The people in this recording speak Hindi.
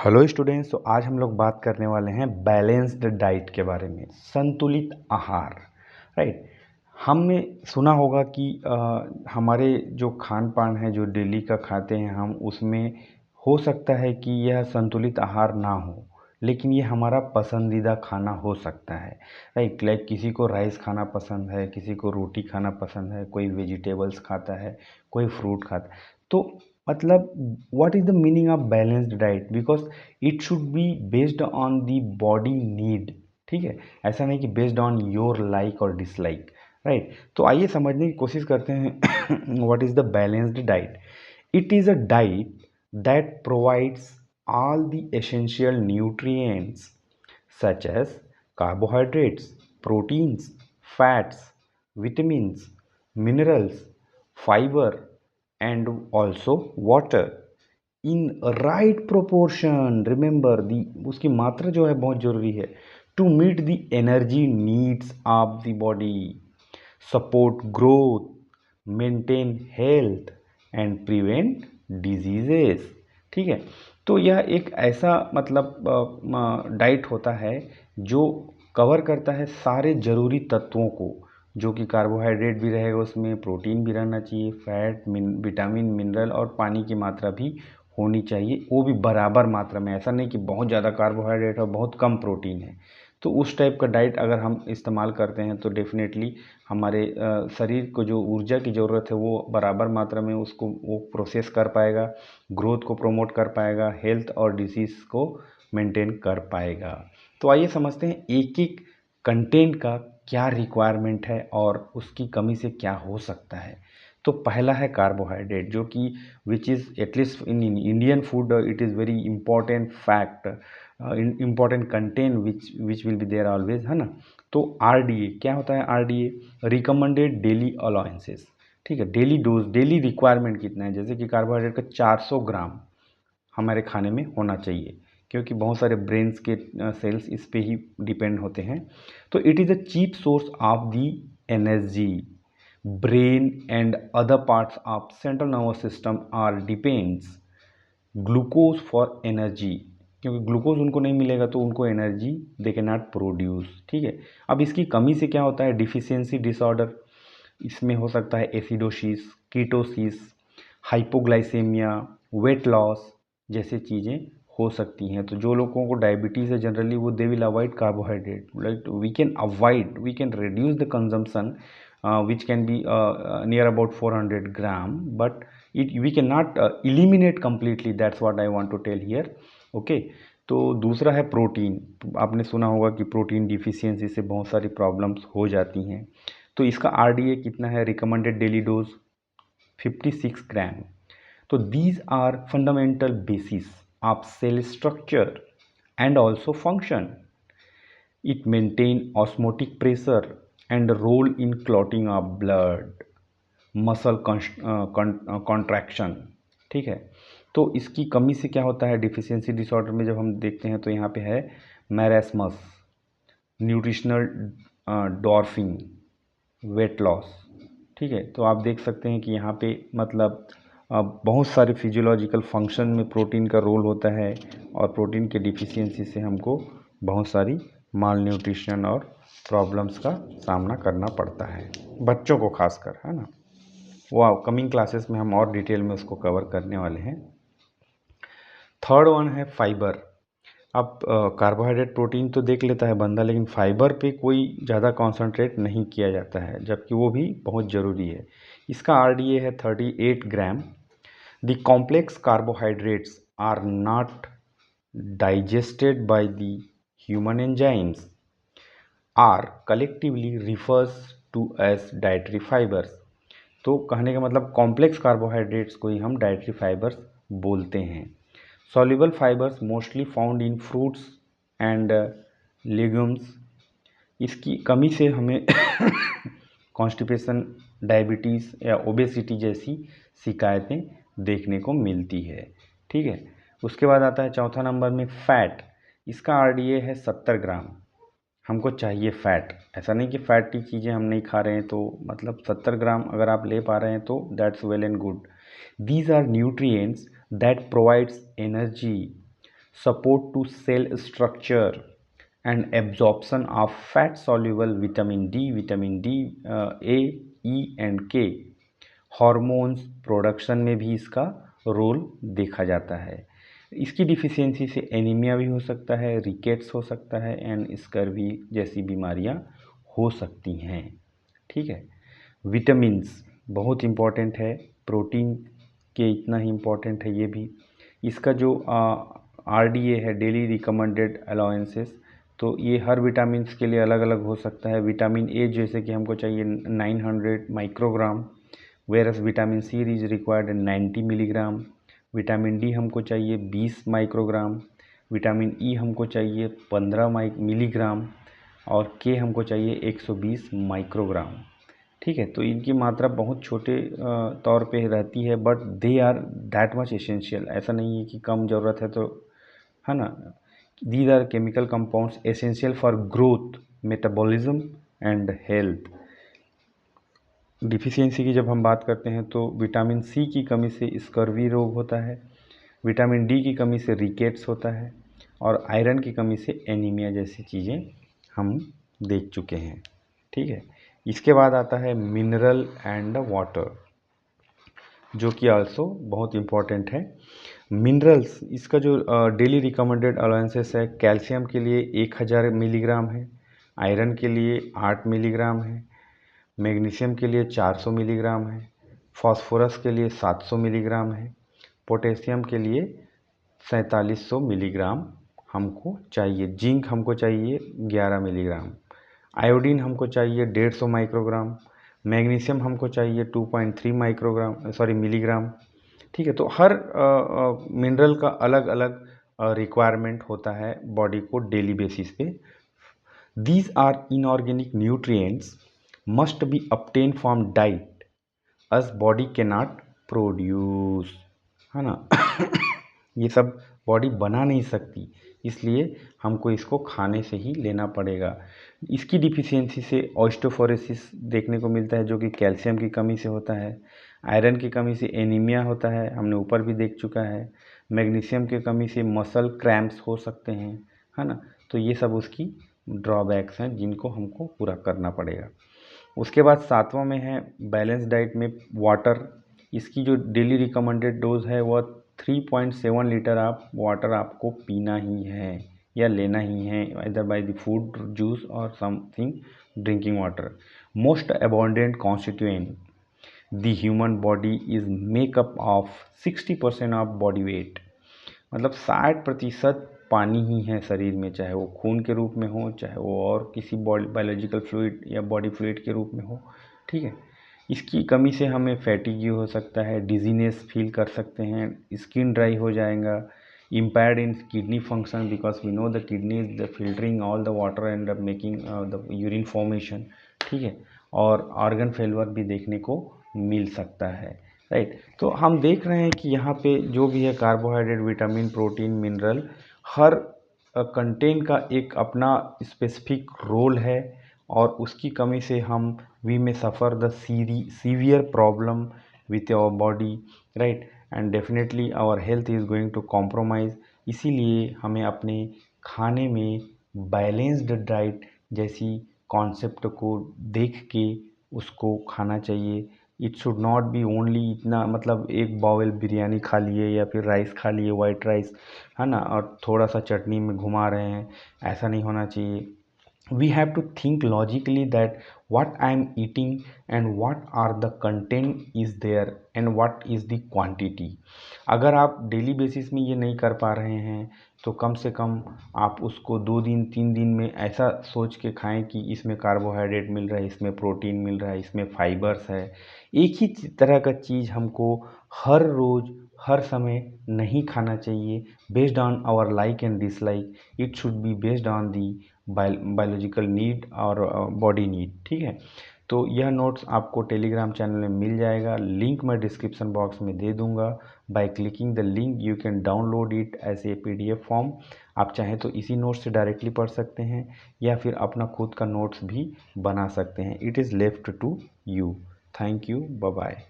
Hello students. तो आज हम लोग बात करने वाले हैं बैलेंस्ड डाइट के बारे में, संतुलित आहार। राइट। हमने सुना होगा कि हमारे जो खान पान है, जो डेली का खाते हैं हम, उसमें हो सकता है कि यह संतुलित आहार ना हो, लेकिन ये हमारा पसंदीदा खाना हो सकता है। राइट। लाइक किसी को राइस खाना पसंद है, किसी को रोटी खाना पसंद है, कोई वेजिटेबल्स खाता है, कोई फ्रूट खाता है। तो मतलब what is the meaning of balanced diet? Because it should be based on the body need. ठीक है, ऐसा नहीं कि बेस्ड ऑन योर लाइक और डिसलाइक। राइट। तो आइए समझने की कोशिश करते हैं what is the balanced diet. It is a diet that provides all the essential nutrients such as carbohydrates, proteins, fats, vitamins, minerals, fiber, and also water in right proportion. Remember the उसकी मात्रा जो है बहुत ज़रूरी है। to meet the energy needs of the body, support growth, maintain health and prevent diseases। ठीक है। तो यह एक ऐसा मतलब डाइट होता है जो कवर करता है सारे ज़रूरी तत्वों को, जो कि कार्बोहाइड्रेट भी रहेगा, उसमें प्रोटीन भी रहना चाहिए, फैट, विटामिन, मिनरल और पानी की मात्रा भी होनी चाहिए, वो भी बराबर मात्रा में। ऐसा नहीं कि बहुत ज़्यादा कार्बोहाइड्रेट और बहुत कम प्रोटीन है। तो उस टाइप का डाइट अगर हम इस्तेमाल करते हैं तो डेफिनेटली हमारे शरीर को जो ऊर्जा की ज़रूरत है वो बराबर मात्रा में उसको वो प्रोसेस कर पाएगा, ग्रोथ को प्रमोट कर पाएगा, हेल्थ और डिसीज़ को मेंटेन कर पाएगा। तो आइए समझते हैं एक एक कंटेंट का क्या रिक्वायरमेंट है और उसकी कमी से क्या हो सकता है। तो पहला है कार्बोहाइड्रेट, जो कि which is at least in Indian food it is very important fact, important content which will be there always, है ना। तो आरडीए क्या होता है? RDA recommended daily allowances. ठीक है, डेली डोज, डेली रिक्वायरमेंट कितना है? जैसे कि कार्बोहाइड्रेट का 400 ग्राम हमारे खाने में होना चाहिए, क्योंकि बहुत सारे ब्रेन्स के सेल्स इस पे ही डिपेंड होते हैं। तो it is a cheap source of the energy. Brain and other parts of central nervous system are depends glucose for energy, क्योंकि ग्लूकोज उनको नहीं मिलेगा तो उनको energy they can not produce. ठीक है। अब इसकी कमी से क्या होता है? डिफिशियंसी डिसऑर्डर, इसमें हो सकता है acidosis, ketosis, hypoglycaemia, weight loss जैसे चीज़ें हो सकती हैं। तो जो लोगों को डायबिटीज़ है जनरली वो they will avoid carbohydrate. Like we can reduce the consumption which can be near about 400 gram, but we cannot eliminate completely, that's what I want to tell here। okay। तो दूसरा है प्रोटीन। आपने सुना होगा कि प्रोटीन डिफिशियंसी से बहुत सारी प्रॉब्लम्स हो जाती हैं। तो इसका आरडीए कितना है? रिकमेंडेड डेली डोज 56 ग्राम। तो these are fundamental basis of cell structure and also function। it maintain osmotic pressure and role in clotting of blood, muscle contraction. ठीक है। तो इसकी कमी से क्या होता है? डिफिशियंसी डिसऑर्डर में जब हम देखते हैं तो यहाँ पे है marasmus, nutritional dwarfing, weight loss. ठीक है। तो आप देख सकते हैं कि यहाँ पे मतलब बहुत सारे फिजियोलॉजिकल फंक्शन में प्रोटीन का रोल होता है, और प्रोटीन के डिफिशियंसी से हमको बहुत सारी माल न्यूट्रिशन और प्रॉब्लम्स का सामना करना पड़ता है, बच्चों को खासकर, है ना। वो कमिंग क्लासेस में हम और डिटेल में उसको कवर करने वाले हैं। थर्ड वन है फाइबर। अब कार्बोहाइड्रेट प्रोटीन तो देख लेता है बंदा, लेकिन फाइबर पे कोई ज़्यादा कॉन्सेंट्रेट नहीं किया जाता है, जबकि वो भी बहुत ज़रूरी है। इसका आरडीए है 38 gram. The complex carbohydrates are not digested by the human enzymes are collectively refers to as dietary fibres. तो कहने का मतलब कॉम्प्लेक्स कार्बोहाइड्रेट्स को ही हम डाइटरी फाइबर्स बोलते हैं। Soluble fibres mostly found in fruits and legumes. इसकी कमी से हमें कॉन्स्टिपेशन, डायबिटीज़ या ओबेसिटी जैसी शिकायतें देखने को मिलती है। ठीक है। उसके बाद आता है चौथा नंबर में फ़ैट। इसका आरडीए है 70 ग्राम। हमको चाहिए फ़ैट, ऐसा नहीं कि फैटी चीज़ें हम नहीं खा रहे हैं, तो मतलब 70 ग्राम अगर आप ले पा रहे हैं तो that's well and good. These are nutrients that provides energy, support to cell structure and absorption of fat soluble vitamin D, A, E and K। Hormones production में भी इसका रोल देखा जाता है। इसकी डिफिशियंसी से एनीमिया भी हो सकता है, रिकेट्स हो सकता है एंड स्कर्वी जैसी बीमारियां हो सकती हैं। ठीक है, विटामिन्स बहुत इम्पॉर्टेंट है, प्रोटीन के इतना ही इम्पॉर्टेंट है ये भी। इसका जो RDA है, डेली रिकमेंडेड अलाउंसेस, तो ये हर विटामिन्स के लिए अलग अलग हो सकता है। विटामिन ए जैसे कि हमको चाहिए 900 microgram, whereas vitamin C is required 90 milligram, vitamin D हमको चाहिए 20 माइक्रोग्राम, विटामिन ई हमको चाहिए 15 मिलीग्राम और के हमको चाहिए 120 माइक्रोग्राम। ठीक है, तो इनकी मात्रा बहुत छोटे तौर पे रहती है, but they are that much essential. ऐसा नहीं है कि कम ज़रूरत है तो, है ना। These are chemical compounds essential for growth, metabolism and health. Deficiency की जब हम बात करते हैं तो विटामिन सी की कमी से स्कर्वी रोग होता है, विटामिन डी की कमी से रिकेट्स होता है और आयरन की कमी से एनीमिया जैसी चीज़ें हम देख चुके हैं। ठीक है, इसके बाद आता है मिनरल एंड वाटर, जो कि आल्सो बहुत इम्पॉर्टेंट है। मिनरल्स, इसका जो डेली रिकमेंडेड अलाउंसेस है, कैल्शियम के लिए 1000 मिलीग्राम है, आयरन के लिए 8 मिलीग्राम है, मैग्नीशियम के लिए 400 मिलीग्राम है, फास्फोरस के लिए 700 मिलीग्राम है, पोटेशियम के लिए 4700 मिलीग्राम हमको चाहिए, जिंक हमको चाहिए 11 मिलीग्राम, आयोडीन हमको चाहिए 150 माइक्रोग्राम, मैग्नीशियम हमको चाहिए 2.3 मिलीग्राम। ठीक है, तो हर मिनरल का अलग अलग रिक्वायरमेंट होता है बॉडी को डेली बेसिस पे। These are inorganic nutrients must be obtained from diet as body cannot produce, है ना। ये सब बॉडी बना नहीं सकती, इसलिए हमको इसको खाने से ही लेना पड़ेगा। इसकी डिफिशियंसी से ऑस्टियोपोरोसिस देखने को मिलता है, जो कि कैल्शियम की कमी से होता है। आयरन की कमी से एनीमिया होता है, हमने ऊपर भी देख चुका है। मैग्नीशियम की कमी से मसल क्रैम्प्स हो सकते हैं, है ना। तो ये सब उसकी ड्रॉबैक्स हैं जिनको हमको पूरा करना पड़ेगा। उसके बाद 7वां में है बैलेंस डाइट में वाटर। इसकी जो डेली रिकमेंडेड डोज है वह 3.7 लीटर आप वाटर आपको पीना ही है या लेना ही है, इधर बाय द फूड, जूस और something drinking water. Most abundant constituent the human body is makeup of 60% of body weight, मतलब 60% पानी ही है शरीर में, चाहे वो खून के रूप में हो, चाहे वो और किसी बायोलॉजिकल फ्लूइड या बॉडी फ्लूइड के रूप में हो। ठीक है, इसकी कमी से हमें फैटिग हो सकता है, डिजीनेस फील कर सकते हैं, स्किन ड्राई हो जाएगा, impaired in kidney function because we know the kidney is the filtering all the water and making the urine formation। ठीक है, और ऑर्गन फेलवर भी देखने को मिल सकता है, राइट। तो हम देख रहे हैं कि यहाँ पे जो भी है कार्बोहाइड्रेट, विटामिन, प्रोटीन, मिनरल, हर कंटेंट का एक अपना स्पेसिफिक रोल है और उसकी कमी से हम वी में suffer the severe problem with our body, right, and definitely our health is going to compromise. इसीलिए हमें अपने खाने में बैलेंस्ड डाइट जैसी कॉन्सेप्ट को देख के उसको खाना चाहिए। It should not be only इतना, मतलब एक बाउल बिरयानी खा लिए या फिर राइस खा लिए, वाइट राइस, है ना, और थोड़ा सा चटनी में घुमा रहे हैं, ऐसा नहीं होना चाहिए। We have to think logically that what I am eating and what are the content is there and what is the quantity। अगर आप डेली बेसिस में ये नहीं कर पा रहे हैं तो कम से कम आप उसको 2 दिन 3 दिन में ऐसा सोच के खाएं कि इसमें कार्बोहाइड्रेट मिल रहा है, इसमें प्रोटीन मिल रहा है, इसमें फाइबर्स है। एक ही तरह का चीज़ हमको हर रोज़ हर समय नहीं खाना चाहिए। Based on our like and dislike, it should be based on the biological need और बॉडी नीड। ठीक है, तो यह नोट्स आपको टेलीग्राम चैनल में मिल जाएगा, लिंक मैं डिस्क्रिप्शन बॉक्स में दे दूंगा। By clicking the link you can download it as a PDF form. आप चाहें तो इसी नोट्स से डायरेक्टली पढ़ सकते हैं या फिर अपना खुद का नोट्स भी बना सकते हैं। It is left to you. Thank you, bye bye.